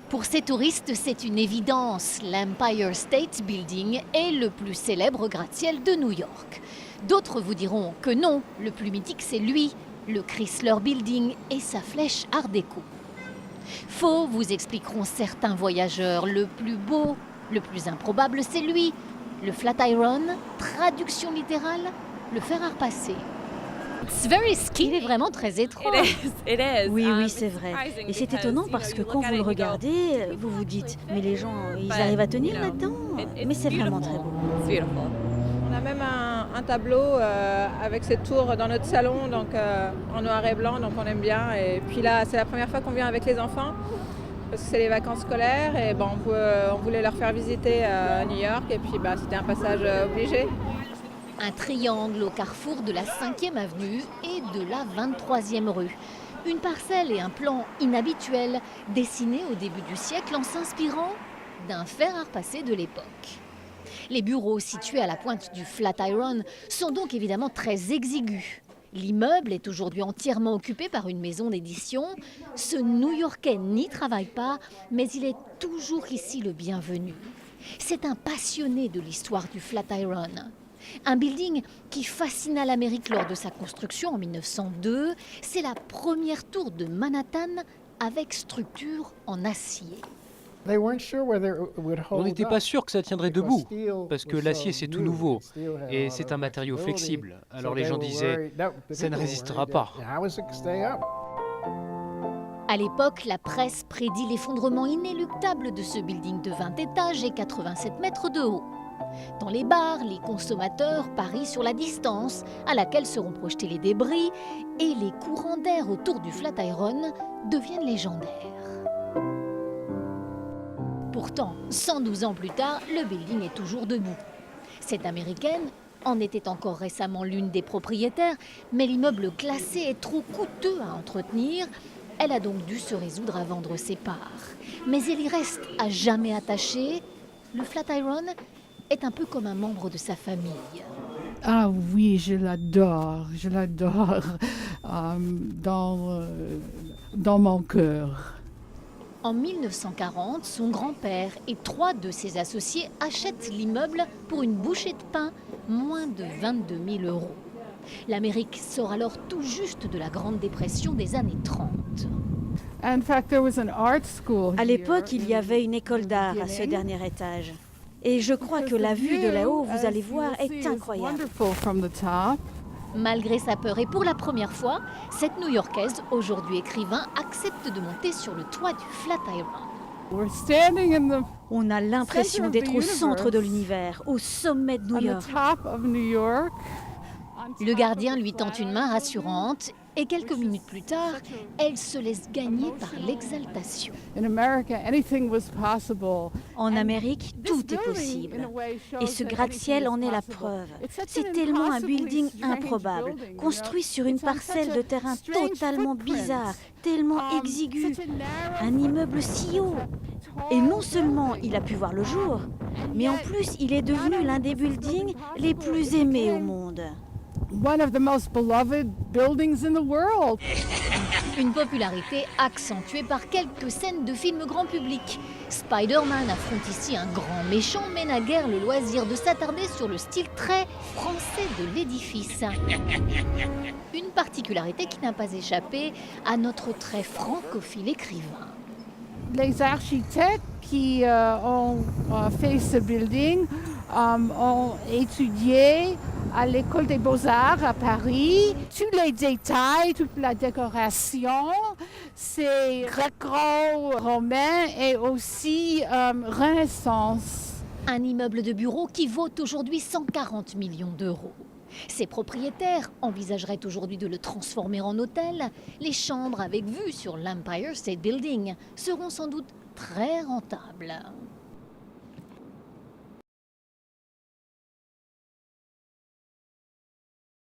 Pour ces touristes, c'est une évidence. L'Empire State Building est le plus célèbre gratte-ciel de New York. D'autres vous diront que non, le plus mythique c'est lui, le Chrysler Building et sa flèche Art déco. Faux, vous expliqueront certains voyageurs. Le plus beau, le plus improbable, c'est lui, le Flatiron, traduction littérale, le fer à repasser. Il est vraiment très étrange. Oui, c'est vrai. Et c'est étonnant parce que quand vous le regardez, vous vous dites, mais les gens, ils arrivent à tenir là-dedans? Mais c'est vraiment très beau. On a même un tableau avec cette tour dans notre salon, donc en noir et blanc, donc on aime bien. Et puis là, c'est la première fois qu'on vient avec les enfants, parce que c'est les vacances scolaires, et on voulait leur faire visiter New York, et puis c'était un passage obligé. Un triangle au carrefour de la 5e avenue et de la 23e rue. Une parcelle et un plan inhabituels, dessinés au début du siècle en s'inspirant d'un fer à repasser de l'époque. Les bureaux situés à la pointe du Flatiron sont donc évidemment très exigus. L'immeuble est aujourd'hui entièrement occupé par une maison d'édition. Ce New-Yorkais n'y travaille pas, mais il est toujours ici le bienvenu. C'est un passionné de l'histoire du Flatiron. Un building qui fascina l'Amérique lors de sa construction en 1902. C'est la première tour de Manhattan avec structure en acier. On n'était pas sûr que ça tiendrait debout, parce que l'acier c'est tout nouveau, et c'est un matériau flexible. Alors les gens disaient, ça ne résistera pas. À l'époque, la presse prédit l'effondrement inéluctable de ce building de 20 étages et 87 mètres de haut. Dans les bars, les consommateurs parient sur la distance à laquelle seront projetés les débris et les courants d'air autour du Flatiron deviennent légendaires. Pourtant, 112 ans plus tard, le building est toujours debout. Cette Américaine en était encore récemment l'une des propriétaires, mais l'immeuble classé est trop coûteux à entretenir. Elle a donc dû se résoudre à vendre ses parts. Mais elle y reste à jamais attachée. Le Flatiron est un peu comme un membre de sa famille. Ah oui, je l'adore dans mon cœur. En 1940, son grand-père et 3 de ses associés achètent l'immeuble pour une bouchée de pain, moins de 22 000 €. L'Amérique sort alors tout juste de la Grande Dépression des années 30. À l'époque, il y avait une école d'art à ce dernier étage. Et je crois que la vue de là-haut, vous allez voir, est incroyable. Malgré sa peur et pour la première fois, cette New-Yorkaise, aujourd'hui écrivain, accepte de monter sur le toit du Flatiron. On a l'impression d'être au centre de l'univers, au sommet de New York. Le gardien lui tend une main rassurante et quelques minutes plus tard, elle se laisse gagner par l'exaltation. En Amérique, tout est possible. Et ce gratte-ciel en est la preuve. C'est tellement un building improbable, construit sur une parcelle de terrain totalement bizarre, tellement exigu. Un immeuble si haut. Et non seulement il a pu voir le jour, mais en plus il est devenu l'un des buildings les plus aimés au monde. Une popularité accentuée par quelques scènes de films grand public. Spider-Man affronte ici un grand méchant, mais n'a guère le loisir de s'attarder sur le style très français de l'édifice. Une particularité qui n'a pas échappé à notre très francophile écrivain. Les architectes qui ont fait ce building ont étudié à l'École des Beaux-Arts à Paris. Tous les détails, toute la décoration, c'est gréco-romain et aussi Renaissance. Un immeuble de bureau qui vaut aujourd'hui 140 millions €. Ses propriétaires envisageraient aujourd'hui de le transformer en hôtel. Les chambres avec vue sur l'Empire State Building seront sans doute très rentables.